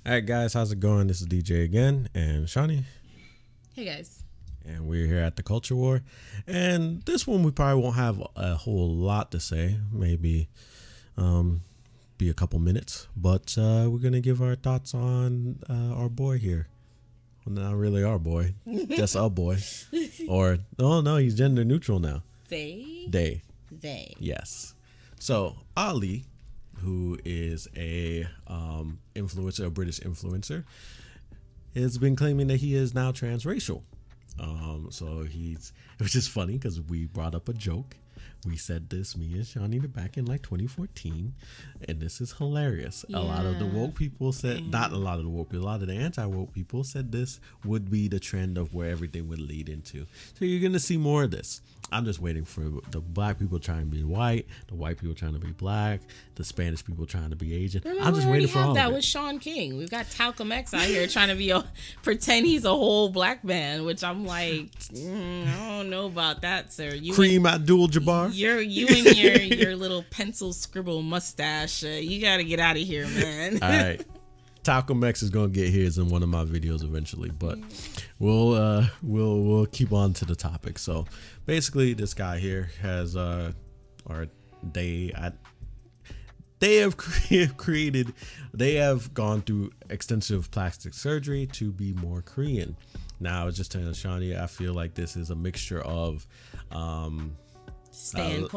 All right, guys, how's it going? This is DJ again and Shawni. Hey, guys. And we're here at the Culture War. And this one, we probably won't have a whole lot to say. Maybe be a couple minutes. But we're going to give our thoughts on our boy here. Well, not really our boy. Just a boy. Or, oh, no, he's gender neutral now. They. Yes. So, Oli, who is a influencer, a British influencer, has been claiming that he is now transracial. So which is funny because we brought up a joke. We said this, me and Shawni, back in like 2014, and this is hilarious. Yeah. A lot of the woke people said, not a lot of the woke people, a lot of the anti-woke people said this would be the trend of where everything would lead into. So you're going to see more of this. I'm just waiting for the black people trying to be white, the white people trying to be black, the Spanish people trying to be Asian. Remember, I'm just waiting for all of it. That with Sean King. We've got Talcum X out here trying to pretend he's a whole black man, which I'm like, I don't know about that, sir. Kareem Abdul-Jabbar. You and your little pencil scribble mustache. You got to get out of here, man. All right. Talcum X is gonna get his in one of my videos eventually, but we'll keep on to the topic. So basically, this guy here has they have gone through extensive plastic surgery to be more Korean. Now, I was just telling Shawni, I feel like this is a mixture of stan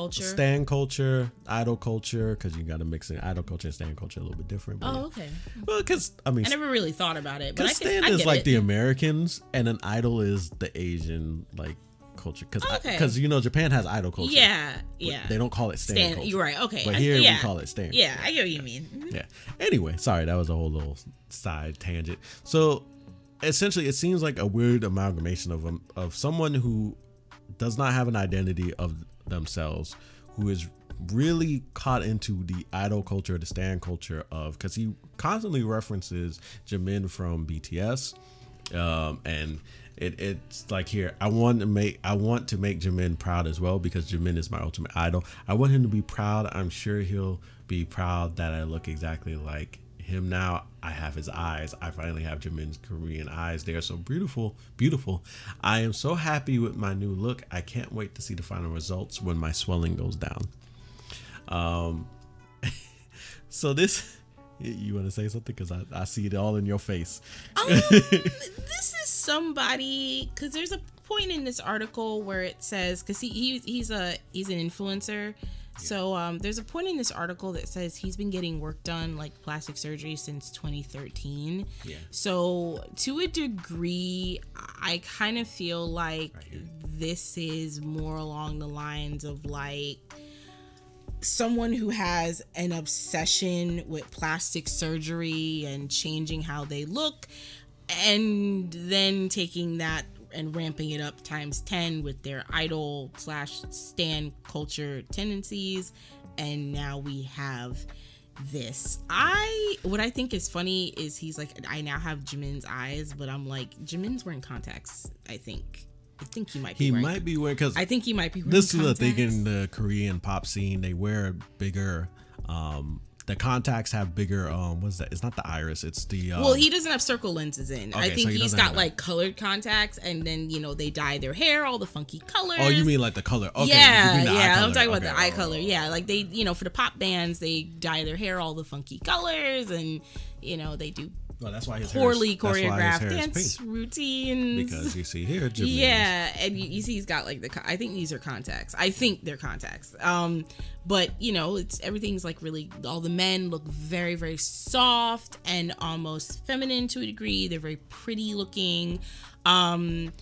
culture, idol culture, because you got to mix in idol culture and stan culture a little bit different. But okay. Well, because I never really thought about it, but stan is like the Americans, and an idol is the Asian like culture. Because you know Japan has idol culture. Yeah. They don't call it stan culture. You're right. Okay. But here we call it stan. Yeah, I get what you mean. Mm-hmm. Yeah. Anyway, sorry, that was a whole little side tangent. So essentially, it seems like a weird amalgamation of someone who does not have an identity of themselves, who is really caught into the idol culture, the stan culture of, because he constantly references Jimin from BTS, and it's like, here, I want to make Jimin proud as well, because Jimin is my ultimate idol. I want him to be proud. I'm sure he'll be proud that I look exactly like him now. I have his eyes. I finally have Jimin's Korean eyes. They are so beautiful. I am so happy with my new look. I can't wait to see the final results when my swelling goes down. So this, you want to say something? Because I see it all in your face. This is somebody, because there's a point in this article where it says, because he's an influencer. So there's a point in this article that says he's been getting work done, like plastic surgery, since 2013. Yeah. So to a degree, I kind of feel like this is more along the lines of like someone who has an obsession with plastic surgery and changing how they look, and then taking that and ramping it up times 10 with their idol / stan culture tendencies, and now we have this. What I think is funny is he's like, I now have Jimin's eyes, but I'm like, Jimin's wearing contacts. I think he might be wearing, because I think he might be wearing this contacts. Is the thing in the Korean pop scene, they wear bigger the contacts have bigger what's that? It's not the iris, it's the well, he doesn't have circle lenses in. Okay, I think so he's got like colored contacts, and then they dye their hair all the funky colors. Oh, you mean like the color? Okay, I'm talking about the eye color. Yeah, like they for the pop bands, they dye their hair all the funky colors, and they do that's why his poorly choreographed dance routines. Because you see here, Jimin. Yeah, and you see he's got like I think these are contacts. I think they're contacts. But it's everything's like really, all the men look very, very soft and almost feminine to a degree. They're very pretty looking. And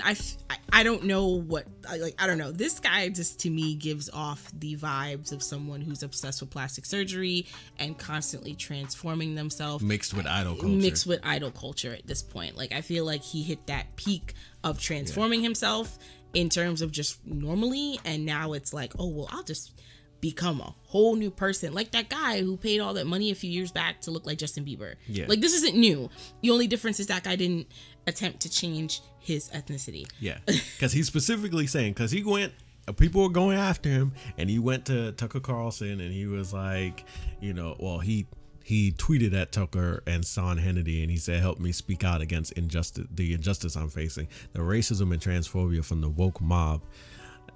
I don't know what, I don't know. This guy just, to me, gives off the vibes of someone who's obsessed with plastic surgery and constantly transforming themselves. Mixed with idol culture at this point. Like, I feel like he hit that peak of transforming himself in terms of just normally. And now it's like, oh, well, I'll just become a whole new person, like that guy who paid all that money a few years back to look like Justin Bieber. Yeah. Like, this isn't new. The only difference is that guy didn't attempt to change his ethnicity. Yeah, because he's specifically saying, because he went, people were going after him, and he went to Tucker Carlson, and he was like, well, he he tweeted at Tucker and Sean Hannity, and he said, "Help me speak out against the injustice I'm facing, the racism and transphobia from the woke mob."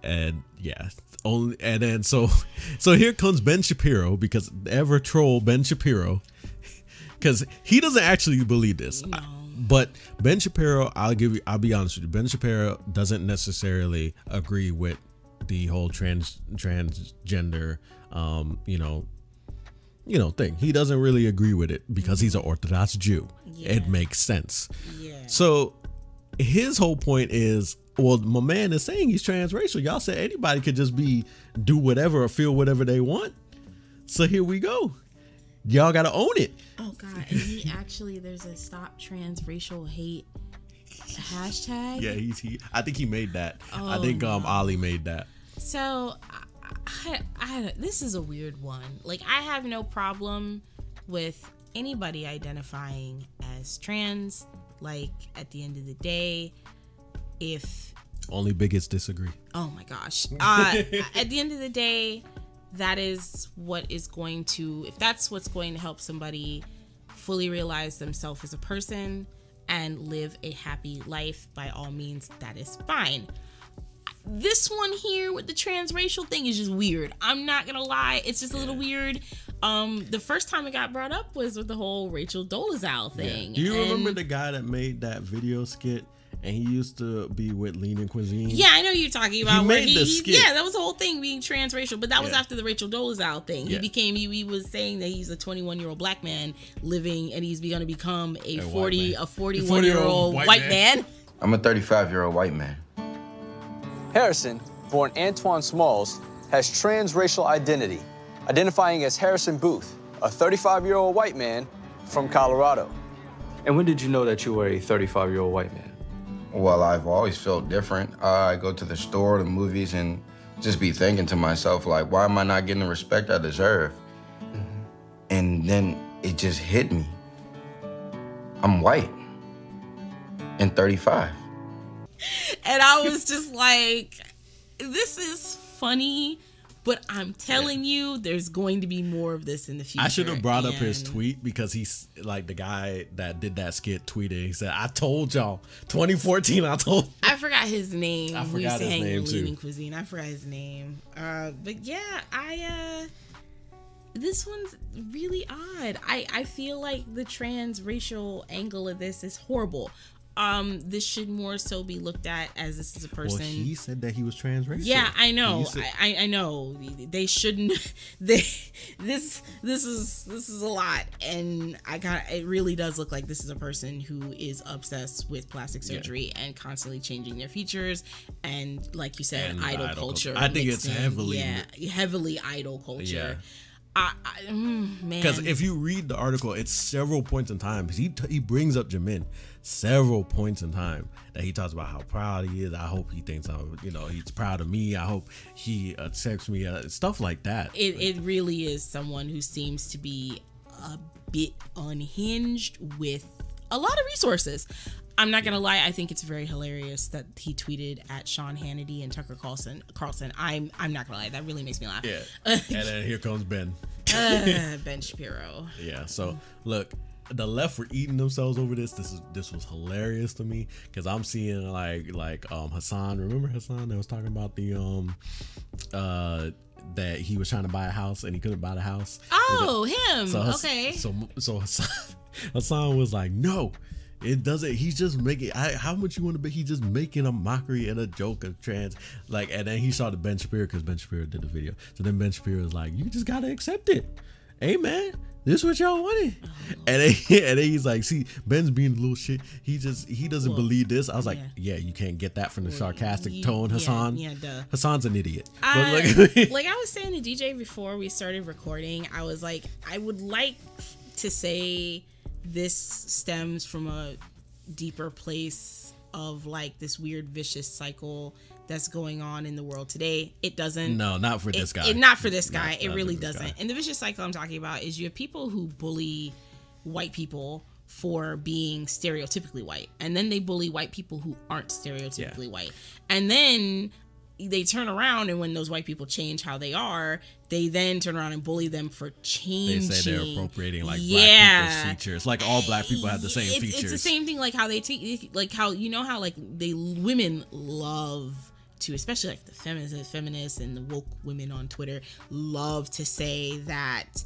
And yeah, so here comes Ben Shapiro, because ever troll Ben Shapiro, because he doesn't actually believe this. No. But Ben Shapiro, I'll be honest with you, Ben Shapiro doesn't necessarily agree with the whole transgender thing. He doesn't really agree with it because he's an Orthodox Jew. Yeah. It makes sense. Yeah. So his whole point is, well, my man is saying he's transracial. Y'all said anybody could just do whatever or feel whatever they want. So here we go. Y'all gotta own it. Oh God! And he actually, there's a Stop Transracial Hate hashtag. Yeah, I think he made that. Oh, I think Oli made that. So this is a weird one. Like, I have no problem with anybody identifying as trans. Like, at the end of the day, if only bigots disagree. Oh my gosh. At the end of the day, that is what is going to, if that's what's going to help somebody fully realize themselves as a person and live a happy life, by all means, that is fine. This one here with the transracial thing is just weird. I'm not gonna lie, it's just a little weird. The first time it got brought up was with the whole Rachel Dolezal thing. Yeah. Do you remember the guy that made that video skit? And he used to be with Lean Cuisine. Yeah, I know you're talking about. He made the skit. Yeah, that was the whole thing, being transracial. But that was after the Rachel Dolezal thing. Yeah. He was saying that he's a 21-year-old black man living, and he's going to become a 41-year-old white man. I'm a 35-year-old white man. Harrison, born Antoine Smalls, has transracial identity, identifying as Harrison Booth, a 35-year-old white man from Colorado. And when did you know that you were a 35-year-old white man? Well, I've always felt different. I go to the store, the movies, and just be thinking to myself, like, why am I not getting the respect I deserve? Mm-hmm. And then it just hit me. I'm white and 35. And I was just like, this is funny, but I'm telling you, there's going to be more of this in the future. I should have brought up his tweet, because he's like, the guy that did that skit tweeted. He said, "I told y'all, 2014. I forgot his name. I forgot his name too. Cuisine. I forgot his name. But yeah, this one's really odd. I feel like the transracial angle of this is horrible. This should more so be looked at as, this is a person. Well, he said that he was transracial. Yeah, I know. I know. They shouldn't. This is a lot, and it really does look like this is a person who is obsessed with plastic surgery and constantly changing their features, and like you said, idol culture. I think it's heavily idol culture. Yeah. Man, because if you read the article, it's several points in time. He brings up Jimin several points in time that he talks about how proud he is. I hope he thinks he's proud of me. I hope he accepts me. Stuff like that. It really is someone who seems to be a bit unhinged with a lot of resources. I'm not gonna lie, I think it's very hilarious that he tweeted at Sean Hannity and Tucker Carlson. I'm not gonna lie, that really makes me laugh. Yeah. And then here comes Ben. Ben Shapiro. Yeah. So look, the left were eating themselves over this. This was hilarious to me, because I'm seeing like Hassan. Remember Hassan that was talking about the that he was trying to buy a house and he couldn't buy the house. Oh, him. Okay. So Hassan was like, no. It doesn't. He's just making. How much you want to be? He's just making a mockery and a joke of trans. Like, and then he saw the Ben Shapiro, because Ben Shapiro did the video. So then Ben Shapiro was like, "You just gotta accept it. Hey man, this is what y'all wanted." And then he's like, "See, Ben's being a little shit. He doesn't believe this." I was like, "Yeah, you can't get that from the sarcastic tone, Hassan. Yeah, duh. Hassan's an idiot." Like I was saying to DJ before we started recording, I was like, I would like to say this stems from a deeper place of like this weird vicious cycle that's going on in the world today. It doesn't. No, not for this guy. Not for this guy. It really doesn't. And the vicious cycle I'm talking about is you have people who bully white people for being stereotypically white, and then they bully white people who aren't stereotypically white, and then they turn around, and when those white people change how they are, they then turn around and bully them for changing. They say they're appropriating like black people's features. Like all black people have the same features. It's the same thing. Like how they take, like how how like women love to, especially like the feminists and the woke women on Twitter, love to say that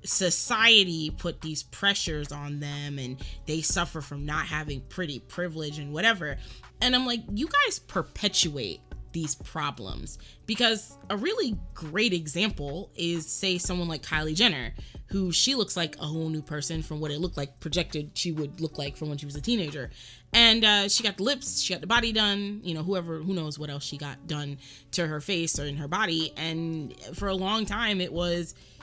society put these pressures on them and they suffer from not having pretty privilege and whatever. And I'm like, you guys perpetuate these problems, because a really great example is, say, someone like Kylie Jenner, who she looks like a whole new person from what it looked like projected she would look like from when she was a teenager. And she got the lips, she got the body done, who knows what else she got done to her face or in her body. And for a long time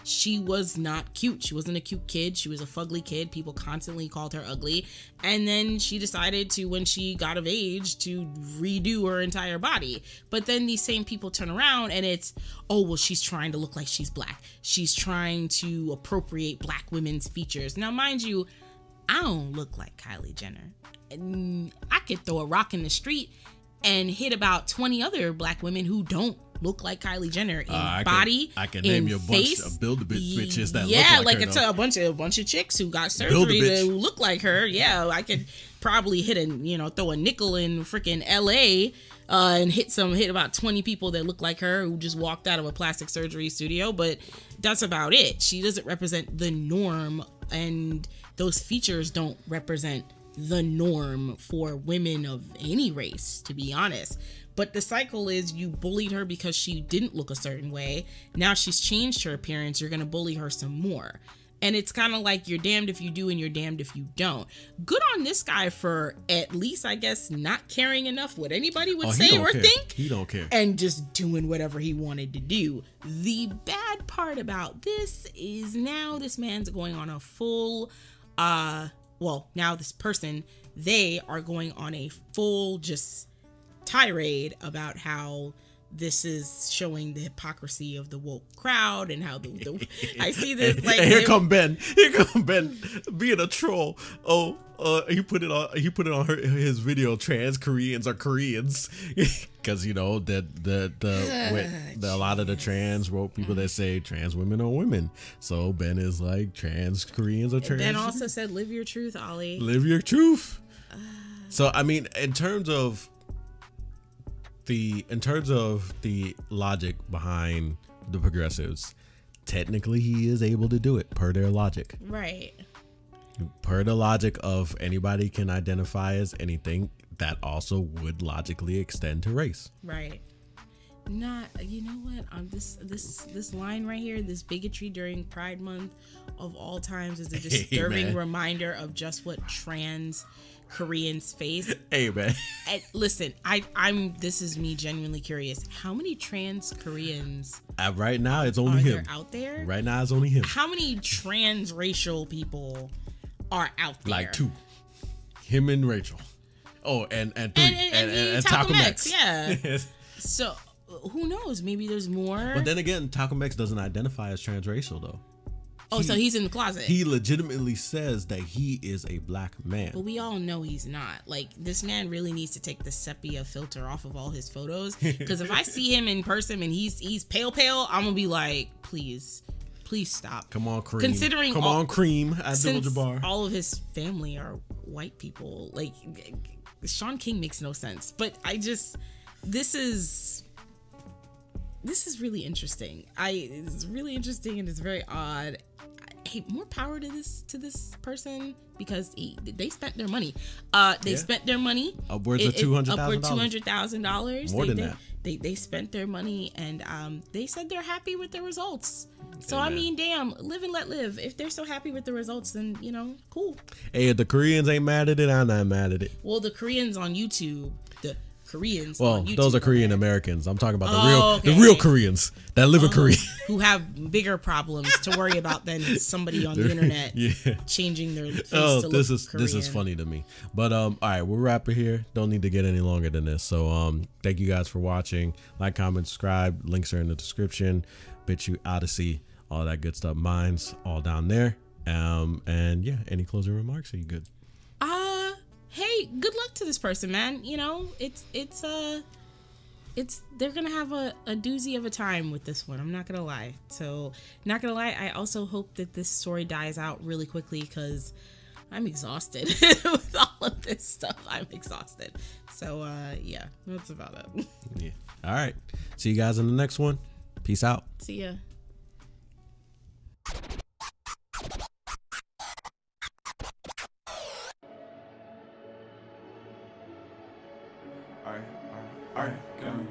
she was not cute. She wasn't a cute kid. She was a fugly kid. People constantly called her ugly. And then she decided to, when she got of age, to redo her entire body. But then these same people turn around and it's, oh, well, she's trying to look like she's black. She's trying to appropriate black women's features. Now, mind you, I don't look like Kylie Jenner. And I could throw a rock in the street and hit about 20 other black women who don't look like Kylie Jenner in body. I can name you a bunch of bitches that look like her. Yeah, like a bunch of chicks who got surgery that look like her. Yeah, I could probably throw a nickel in freaking LA and hit about 20 people that look like her who just walked out of a plastic surgery studio. But that's about it. She doesn't represent the norm, and those features don't represent the norm for women of any race, to be honest. But the cycle is, you bullied her because she didn't look a certain way. Now she's changed her appearance. You're going to bully her some more. And it's kind of like, you're damned if you do and you're damned if you don't. Good on this guy for at least, I guess, not caring enough what anybody would say or think. He don't care. And just doing whatever he wanted to do. The bad part about this is now this man's going on a full, now this person, they are going on a full just tirade about how this is showing the hypocrisy of the woke crowd and how I see this like, here come Ben being a troll. He put it on his video, trans Koreans are Koreans, because that a lot of the trans woke people that say trans women are women. So Ben is like, trans Koreans are trans. Ben also said, live your truth, Oli. Live your truth. So I mean, in terms of the logic behind the progressives, technically he is able to do it per their logic. Right. Per the logic of anybody can identify as anything, that also would logically extend to race. Right. Not, you know what? This line right here, this bigotry during Pride Month of all times, is a disturbing reminder of just what trans Koreans face. Hey man. Listen, this is me genuinely curious. How many trans Koreans right now it's only him out there? Right now it's only him. How many transracial people are out there? Like 2. Him and Rachel. Oh, and 3. And Taco Max. Yeah. So who knows? Maybe there's more. But then again, Taco Max doesn't identify as transracial though. So he's in the closet. He legitimately says that he is a black man. But we all know he's not. Like, this man really needs to take the sepia filter off of all his photos. Because if I see him in person and he's pale, I'm gonna be like, please stop. Come on, Cream. Considering Cream. Abdul-Jabbar. All of his family are white people. Like, Sean King makes no sense. But this is really interesting. It's really interesting and it's very odd. Hey, more power to this person, because they spent their money. They spent their money. Upwards of $200,000. Upward $200,000. More than that. They spent their money, and they said they're happy with the results. So I mean, damn, live and let live. If they're so happy with the results, then cool. Hey, if the Koreans ain't mad at it, I'm not mad at it. Well, the Koreans on YouTube, those are Korean Americans. I'm talking about the real Koreans that live in Korea, who have bigger problems to worry about than somebody on the internet changing their face to look Korean. This is funny to me. But all right, we'll wrap it here. Don't need to get any longer than this. So thank you guys for watching. Like, comment, subscribe. Links are in the description. BitChute, Odyssey, all that good stuff. Mine's all down there. And yeah, any closing remarks? Are you good? Hey, good luck to this person, man. It's they're gonna have a doozy of a time with this one. I'm not gonna lie. So, not gonna lie, I also hope that this story dies out really quickly because I'm exhausted with all of this stuff. I'm exhausted. So, yeah, that's about it. Yeah. All right. See you guys in the next one. Peace out. See ya. Alright, got me.